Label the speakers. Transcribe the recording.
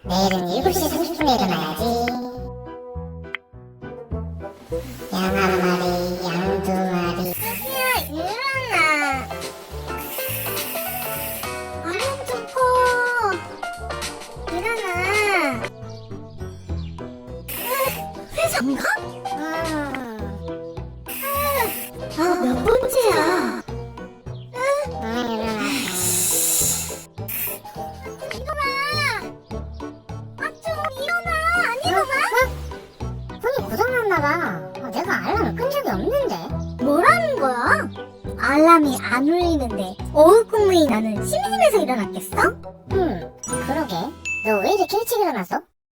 Speaker 1: 내일은 7시 30분에 일어나야지. 양 한 마리, 양 두 마리.
Speaker 2: 수지야, 일어나. 얼른 좀 퍼. 일어나. 회장가? 몇 번째야?
Speaker 1: 일어나.
Speaker 2: 일어나. 좀 일어나. 안 일어나?
Speaker 1: 폰이 고장났나봐. 내가 알람을 끈 적이 없는데.
Speaker 2: 뭐라는 거야? 알람이 안 울리는데 어울꿈이 나는 심심해서 일어났겠어?
Speaker 1: 그러게. 너 왜 이렇게 일찍 일어났어?